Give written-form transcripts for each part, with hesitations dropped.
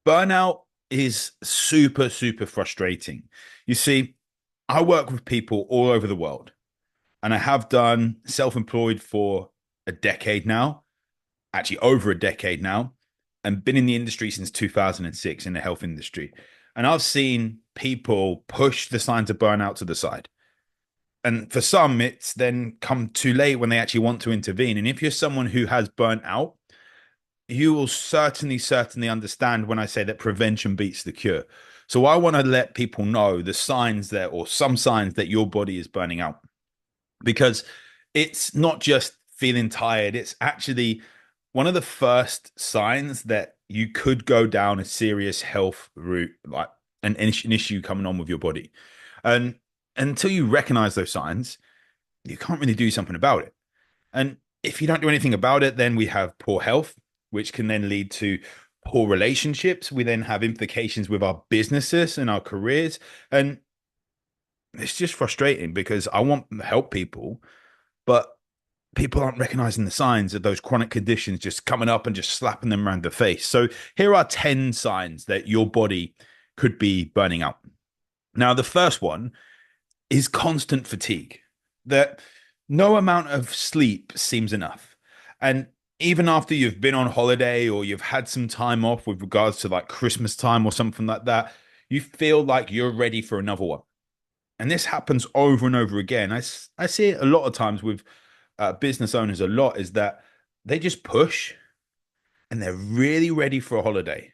Burnout is super, super frustrating. You see, I work with people all over the world, and I have done self-employed for a decade now, actually over a decade now, and been in the industry since 2006 in the health industry. And I've seen people push the signs of burnout to the side. And for some, it's then come too late when they actually want to intervene. And if you're someone who has burnt out, you will certainly understand when I say that prevention beats the cure. So I want to let people know the signs that, or some signs that your body is burning out, because it's not just feeling tired. It's actually one of the first signs that you could go down a serious health route, like an issue coming on with your body. And until you recognize those signs, you can't really do something about it. And if you don't do anything about it, then we have poor health, which can then lead to poor relationships. We then have implications with our businesses and our careers. And it's just frustrating because I want to help people, but people aren't recognizing the signs of those chronic conditions just coming up and just slapping them around the face. So here are 10 signs that your body could be burning out. Now, the first one is constant fatigue, that no amount of sleep seems enough. And even after you've been on holiday or you've had some time off with regards to like Christmas time or something like that, you feel like you're ready for another one. And this happens over and over again. I see it a lot of times with business owners a lot is that they just push and they're really ready for a holiday.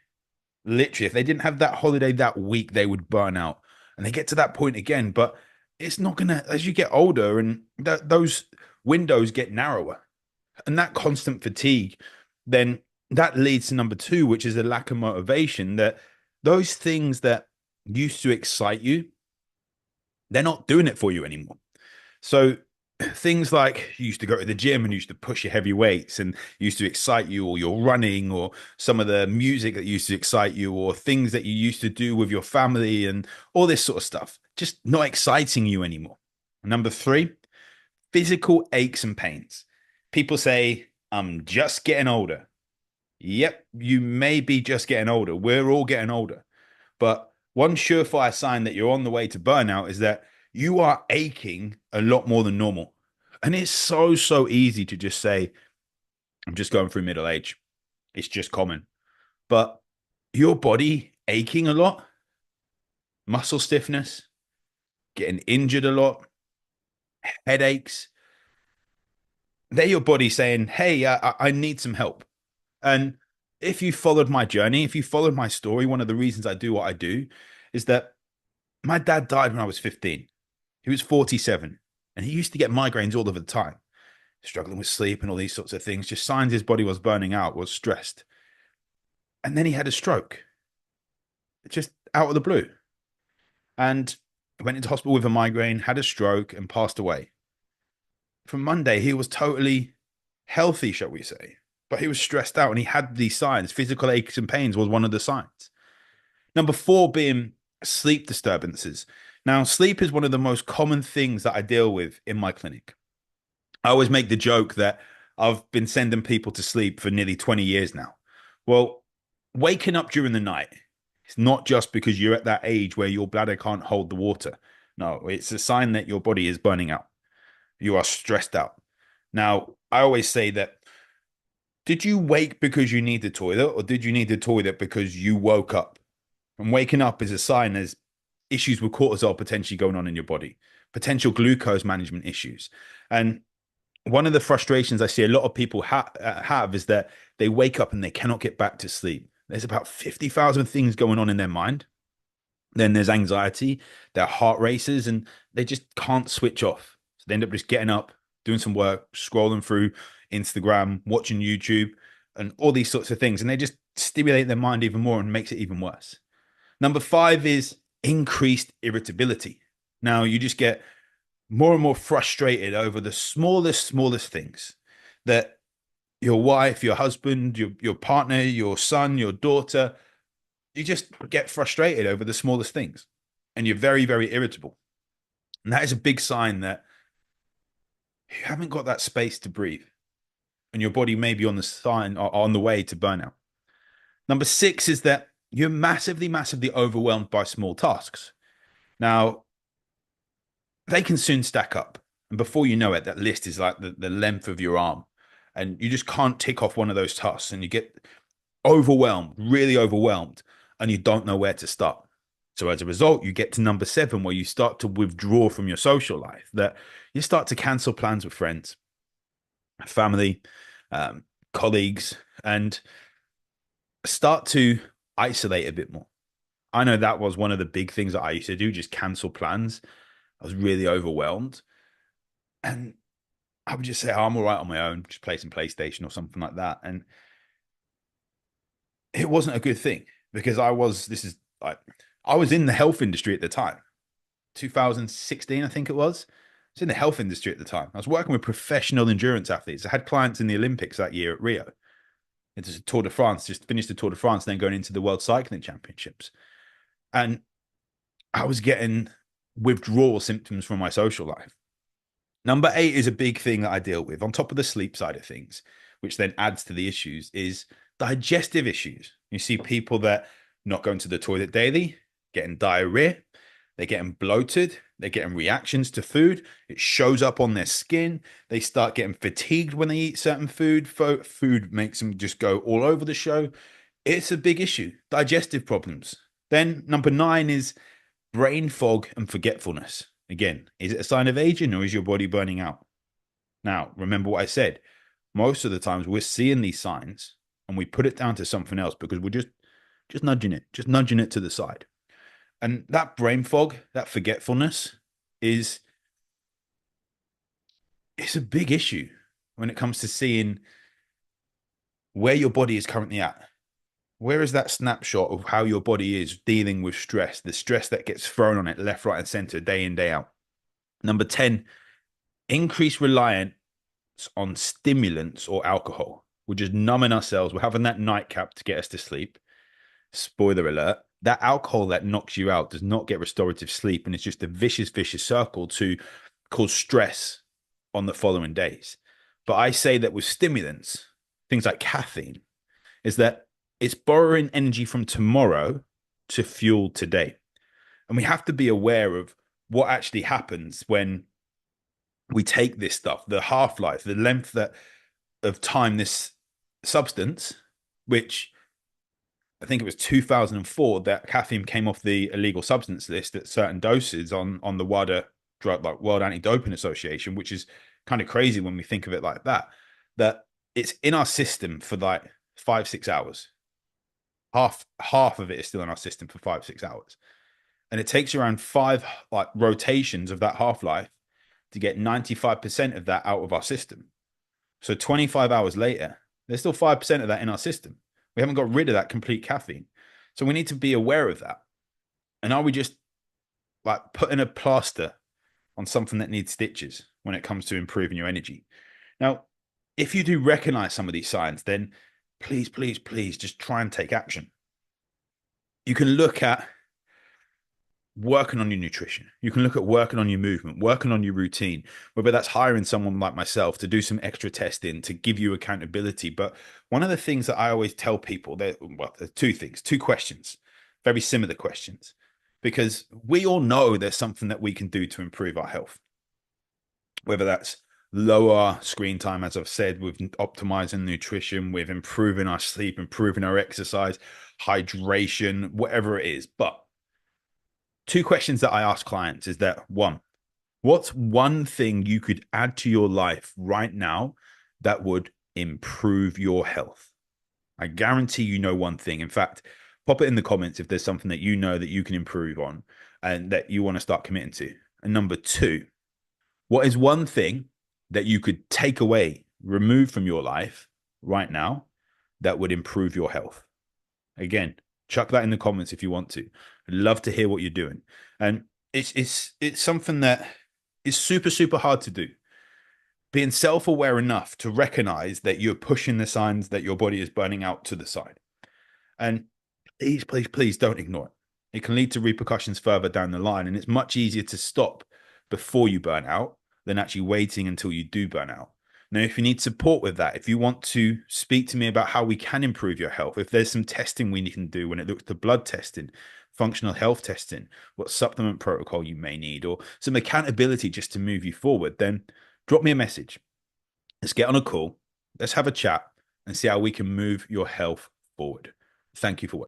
Literally, if they didn't have that holiday that week, they would burn out. And they get to that point again. But it's not going to, as you get older and those windows get narrower and that constant fatigue, then that leads to number two, which is a lack of motivation. That those things that used to excite you, they're not doing it for you anymore. So things like you used to go to the gym and you used to push your heavy weights and used to excite you, or you're running, or some of the music that used to excite you, or things that you used to do with your family and all this sort of stuff, just not exciting you anymore. Number three, physical aches and pains. People say, I'm just getting older. Yep, you may be just getting older. We're all getting older. But one surefire sign that you're on the way to burnout is that you are aching a lot more than normal. And it's so, so easy to just say, I'm just going through middle age. It's just common. But your body aching a lot, muscle stiffness, getting injured a lot, headaches, they're your body saying, hey, I need some help. And if you followed my journey, if you followed my story, one of the reasons I do what I do is that my dad died when I was 15. He was 47 and he used to get migraines all of the time, struggling with sleep and all these sorts of things, just signs his body was burning out, was stressed. And then he had a stroke, just out of the blue. And went into hospital with a migraine, had a stroke, and passed away. From Monday, he was totally healthy, shall we say, but he was stressed out and he had these signs. Physical aches and pains was one of the signs. Number four being sleep disturbances. Now, sleep is one of the most common things that I deal with in my clinic. I always make the joke that I've been sending people to sleep for nearly 20 years now. Well, waking up during the night, it's not just because you're at that age where your bladder can't hold the water. No, it's a sign that your body is burning out. You are stressed out. Now, I always say that, did you wake because you need the toilet, or did you need the toilet because you woke up? And waking up is a sign there's issues with cortisol potentially going on in your body, potential glucose management issues. And one of the frustrations I see a lot of people have is that they wake up and they cannot get back to sleep. There's about 50,000 things going on in their mind. Then there's anxiety, their heart races, and they just can't switch off. So they end up just getting up, doing some work, scrolling through Instagram, watching YouTube, and all these sorts of things. And they just stimulate their mind even more and makes it even worse. Number five is increased irritability. Now you just get more and more frustrated over the smallest things that your wife, your husband, your partner, your son, your daughter, you just get frustrated over the smallest things and you're very, very irritable. And that is a big sign that you haven't got that space to breathe and your body may be on the sign or on the way to burnout. Number six is that you're massively, massively overwhelmed by small tasks. Now, they can soon stack up. And before you know it, that list is like the length of your arm. And you just can't tick off one of those tasks. And you get overwhelmed, really overwhelmed, and you don't know where to start. So as a result, you get to number 7, where you start to withdraw from your social life, that you start to cancel plans with friends, family, um, colleagues, and start to isolate a bit more. I know that was one of the big things that I used to do, just cancel plans. I was really overwhelmed. And I would just say, oh, I'm all right on my own, just play some PlayStation or something like that. And it wasn't a good thing because I was in the health industry at the time, 2016, I think it was. I was in the health industry at the time. I was working with professional endurance athletes. I had clients in the Olympics that year at Rio. It's a Tour de France, just finished the Tour de France, then going into the World Cycling Championships. And I was getting withdrawal symptoms from my social life. Number 8 is a big thing that I deal with on top of the sleep side of things, which then adds to the issues, is digestive issues. You see people that not going to the toilet daily, getting diarrhea, they're getting bloated, they're getting reactions to food. It shows up on their skin. They start getting fatigued when they eat certain food. Food makes them just go all over the show. It's a big issue. Digestive problems. Then number 9 is brain fog and forgetfulness. Again, is it a sign of aging or is your body burning out? Now, remember what I said. Most of the times we're seeing these signs and we put it down to something else because we're just nudging it to the side. And that brain fog, that forgetfulness is it's a big issue when it comes to seeing where your body is currently at. Where is that snapshot of how your body is dealing with stress, the stress that gets thrown on it left, right, and center, day in, day out? Number 10, increased reliance on stimulants or alcohol. We're just numbing ourselves. We're having that nightcap to get us to sleep. Spoiler alert, that alcohol that knocks you out does not get restorative sleep. And it's just a vicious, vicious circle to cause stress on the following days. But I say that with stimulants, things like caffeine, is that it's borrowing energy from tomorrow to fuel today. And we have to be aware of what actually happens when we take this stuff, the half-life, the length that of time this substance, which I think it was 2004 that caffeine came off the illegal substance list at certain doses on the WADA drug, like World Anti-Doping Association, which is kind of crazy when we think of it like that. That it's in our system for like 5-6 hours. Half of it is still in our system for 5-6 hours, and it takes around 5 like rotations of that half life to get 95% of that out of our system. So 25 hours later, there's still 5% of that in our system. We haven't got rid of that complete caffeine. So we need to be aware of that. And are we just like putting a plaster on something that needs stitches when it comes to improving your energy? Now, if you do recognize some of these signs, then please, please, please just try and take action. You can look at working on your nutrition. You can look at working on your movement, working on your routine, whether that's hiring someone like myself to do some extra testing to give you accountability. But one of the things that I always tell people that, well, there's 2 things, 2 questions, very similar questions, because we all know there's something that we can do to improve our health, whether that's lower screen time, as I've said, with optimizing nutrition, with improving our sleep, improving our exercise, hydration, whatever it is. But 2 questions that I ask clients is that, one, what's one thing you could add to your life right now that would improve your health? I guarantee you know one thing. In fact, pop it in the comments if there's something that you know that you can improve on and that you want to start committing to. And number 2, what is one thing that you could take away, remove from your life right now that would improve your health? Again, chuck that in the comments if you want to. I'd love to hear what you're doing. And it's something that is super, super hard to do. Being self-aware enough to recognize that you're pushing the signs that your body is burning out to the side. And please, please, please don't ignore it. It can lead to repercussions further down the line. And it's much easier to stop before you burn out than actually waiting until you do burn out. Now, if you need support with that, if you want to speak to me about how we can improve your health, if there's some testing we can do when it looks to blood testing, functional health testing, what supplement protocol you may need, or some accountability just to move you forward, then drop me a message. Let's get on a call. Let's have a chat and see how we can move your health forward. Thank you for watching.